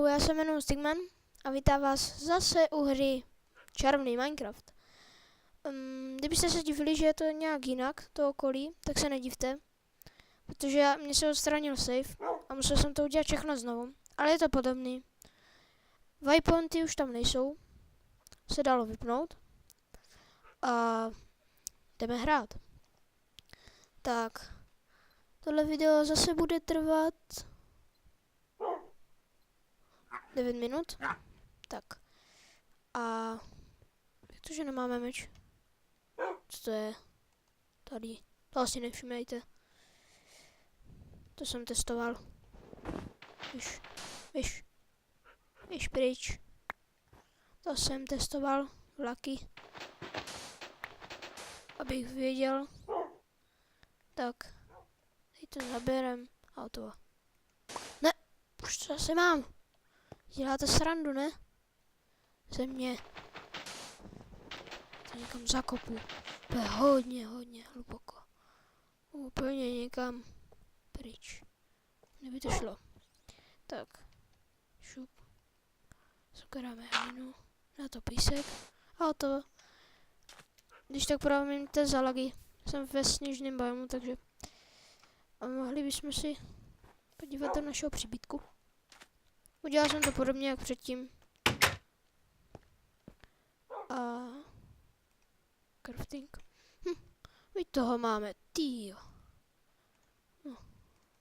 Čau, já se jmenuji Stigman a vítám vás zase u hry Čarovný Minecraft. Kdybyste se divili, že je to nějak jinak, to okolí, tak se nedivte. Protože mě se odstranil save a musel jsem to udělat všechno znovu. Ale je to podobný. Waypointy už tam nejsou. Se dalo vypnout. A jdeme hrát. Tak. Tohle video zase bude trvat 9 minut. Tak. A jak to, že nemáme meč? Co to je? Tady. To asi nevšimejte. To jsem testoval. Víš pryč. To jsem testoval vlaky. Abych věděl. Tak. Teď to zaberem. Auto. Ne! Už to zase mám. Děláte srandu, ne? Země. To někam zakopu. To je hodně hluboko. Úplně někam pryč. Kdyby to šlo. Tak. Šup. Zukaráme hlinu. Na to písek. A to. Když tak promiňte za lagy. Jsem ve sněžném biomu, takže. A mohli bychom si podívat do našeho příbytku. Udělal jsem to podobně jak předtím. A crafting. My toho máme, týjo. No.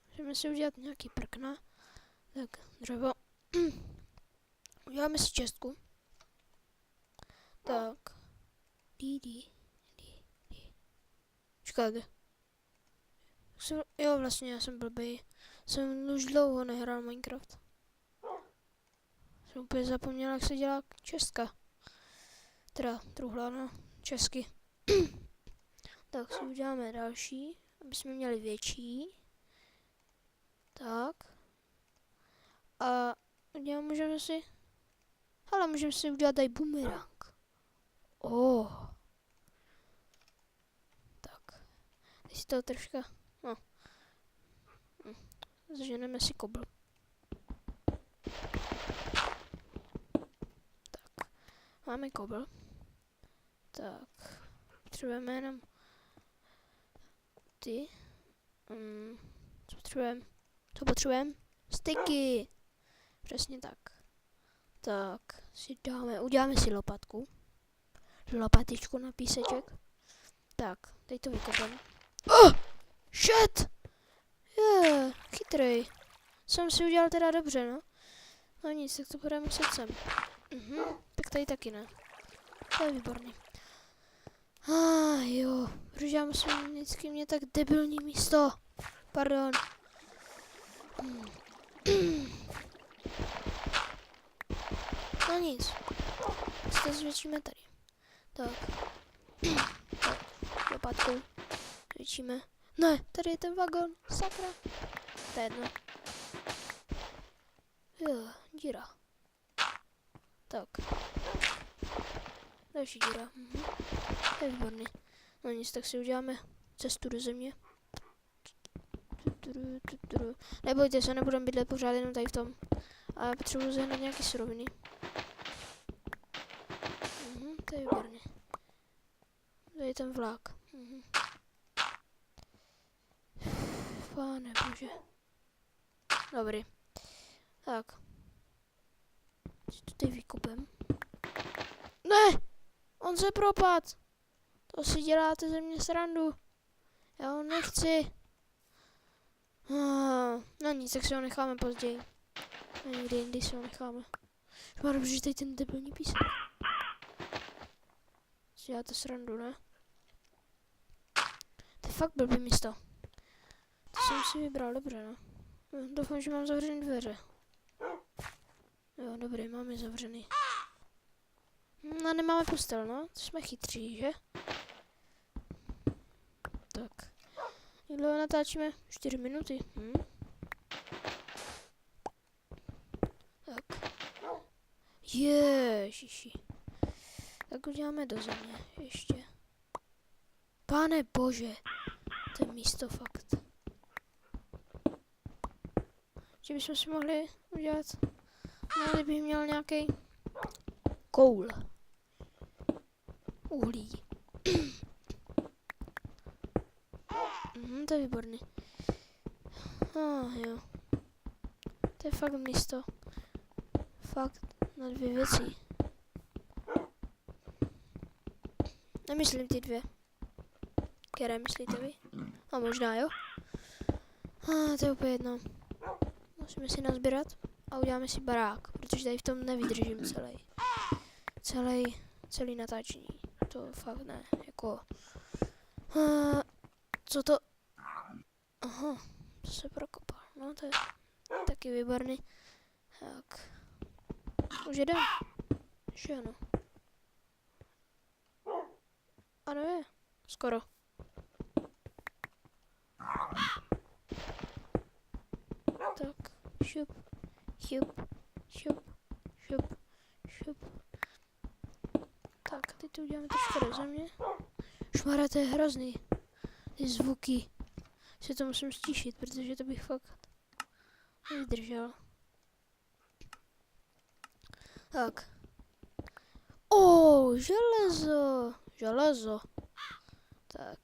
Můžeme si udělat nějaký prkna. Tak, dřevo. Uděláme si čestku. Tak. Čekáte. Jo, vlastně já jsem blbej. Jsem už dlouho nehrál Minecraft. Jsem úplně zapomněl, jak se dělá čestka. Teda truhla, no, česky. Tak si uděláme další, aby jsme měli větší. Tak. A můžeme si... Ale můžeme si udělat i bumerang. Tak. Teď si to troška... No. Zženeme si kobl. Tak. Máme kobl. Tak. Potřebujeme jenom ty. Co potřebujeme? Styky. Přesně tak. Tak si uděláme si lopatku. Lopatičku na píseček. Tak, teď to vykopem. Oh! Shit! Chytrej. Jsem si udělal teda dobře, no. No nic, tak to bude muset sem. Tak tady taky ne. To je výborný. Jo, protože já musím vždycky mě tak debilní místo. Pardon. No nic. Si to zvětšíme tady. Tak. Tak, lopatkou. Zvětšíme. Ne, tady je ten vagon. Sakra. To je jedno. Jo, díra. Tak. Další díra. To je výborný. No nic, tak si uděláme cestu do země. Nebojte se, nebudeme bydlet pořád jenom tady v tom. Ale potřebuji zehnat nějaký suroviny. To je výborný. Tady je ten vlak. Pane bože. Dobrý. Tak. Si to tady vykopem. Ne! On se propad! To si děláte ze mě srandu. Já ho nechci. No nic, tak si ho necháme později. A někdy jindy si ho necháme. Má dobře, že tady ten debilní písek. Si děláte srandu, ne? To je fakt blbý místo. To jsem si vybral, dobře, no. Doufám, že mám zavřený dveře. Jo, dobrý, mám je zavřený. No, nemáme postel, no. To jsme chytří, že? Tak. Jak dlouho natáčíme? 4 minuty. Tak. Ježiši. Tak uděláme do země. Ještě. Pane bože. To je místo fakt. Že bychom si mohli udělat No, kdybych měl nějaký koul. Uhlí. To je výborný. Jo. To je fakt místo. Fakt na 2 věci. Nemyslím ty 2. Které myslíte vy? A možná jo. To je úplně jedno. Musíme si nazbírat a uděláme si barák, protože tady v tom nevydržím celý natáčení. To fakt ne, jako... co to... Aha, to se prokopal, no to je taky výborný. Tak, už jedem, že ano. Ano je, skoro. Tak, šup, šup, šup, šup, šup. Tak, teď to uděláme trošku do země. Šmara, to je hrozný. Ty zvuky. Si to musím stišit, protože to bych fakt nevydržel. Tak. Železo. Železo. Tak,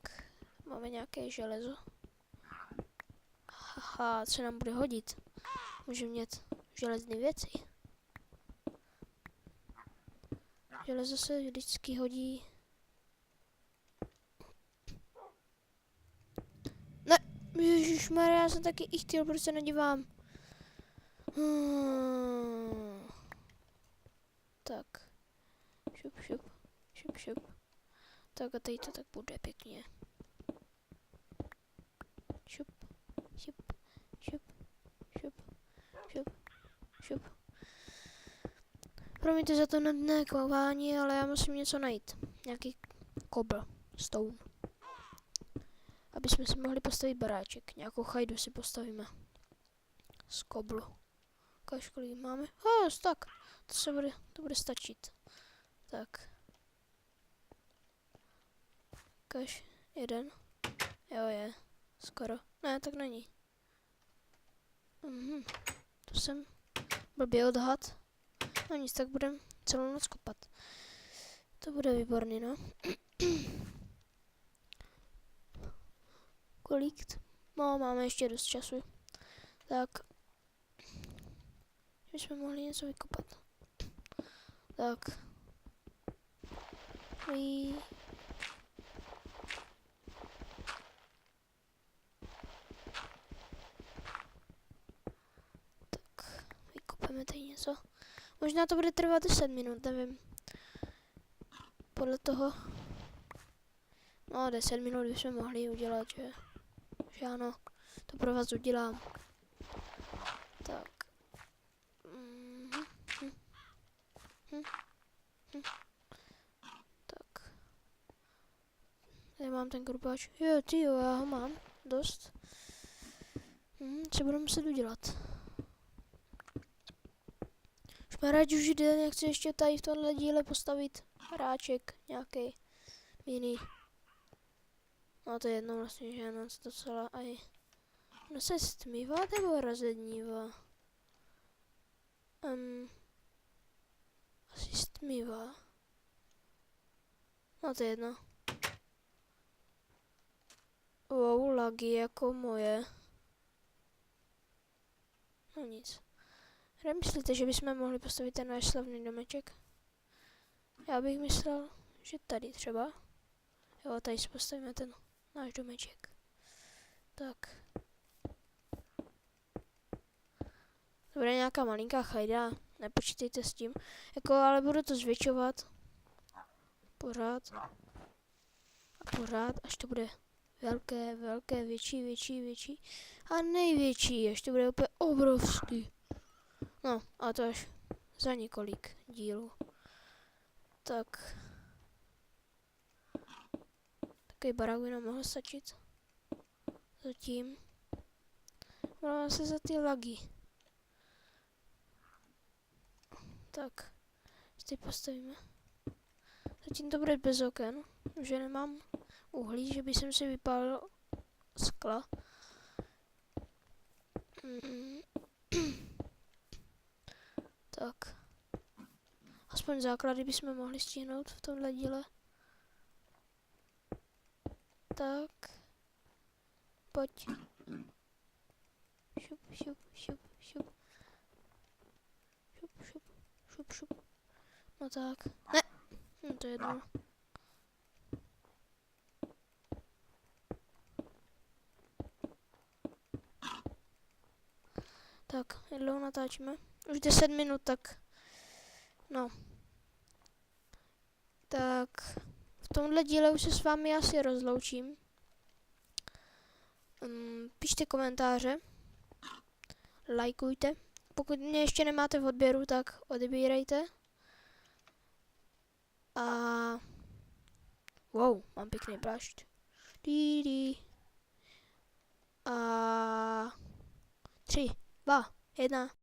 máme nějaké železo. Haha, co nám bude hodit? Můžeme mít železné věci. Železo se vždycky hodí. Ne, ježišmarja, já jsem taky i chtěl, proč se nedívám. Tak. Šup, šup, šup, šup. Tak a tady to tak bude pěkně. Šup, šup, šup, šup, šup, šup. Promiňte za to nudné klování, ale já musím něco najít. Nějaký cobblestone. Aby jsme si mohli postavit baráček. Nějakou chajdu si postavíme. Z koblu. Ukáž, kolik máme. Tak. To bude stačit. Tak. Ukáž, 1. Jo, je. Skoro. Ne, tak není. To jsem blbě odhad. No nic, tak budem celou noc kopat. To bude výborný, no. Kolik? No, máme ještě dost času. Tak. Bychom mohli něco vykopat. Tak. Tak, vykopeme tady něco. Možná to bude trvat 10 minut, nevím. Podle toho. No, 10 minut bychom mohli udělat, že ano. To pro vás udělám. Tak. Tak. Tady mám ten krupáč. Jo, já ho mám. Dost. Co budu muset udělat? Šmarať už jde, nechci ještě tady v tomhle díle postavit hráček nějaký mini. No to je jedno vlastně, že ano, to docela aj. No se stmívá nebo rozednívá? Asi stmívá. No to je jedno. Wow, lagy jako moje. No nic. Nemyslíte, že bychom mohli postavit ten náš slavný domeček? Já bych myslel, že tady třeba. Jo, tady si postavíme ten náš domeček. Tak. To bude nějaká malinká chajda, nepočítejte s tím. Jako, ale budu to zvětšovat. Pořád. A pořád, až to bude velké, větší. A největší, až to bude úplně obrovský. No, a to až za několik dílů. Tak. Takový barák by nám mohl stačit. Zatím. Máme se za ty lagy. Tak. Teď postavíme. Zatím to bude bez oken, že nemám uhlí, že bych si vypálil skla. Tak. Aspoň základy bychom mohli stihnout v tomhle díle. Tak. Pojď. Šup, šup, šup, šup. Šup, šup, šup, šup. No tak. Ne. To je jedno. Tak, jak dlouho natáčíme? Už 10 minut, tak... No. Tak... V tomhle díle už se s vámi asi rozloučím. Pište komentáře. Lajkujte. Pokud mě ještě nemáte v odběru, tak odebírejte. A... Wow, mám pěkný plášť. A... 3, 2, 1.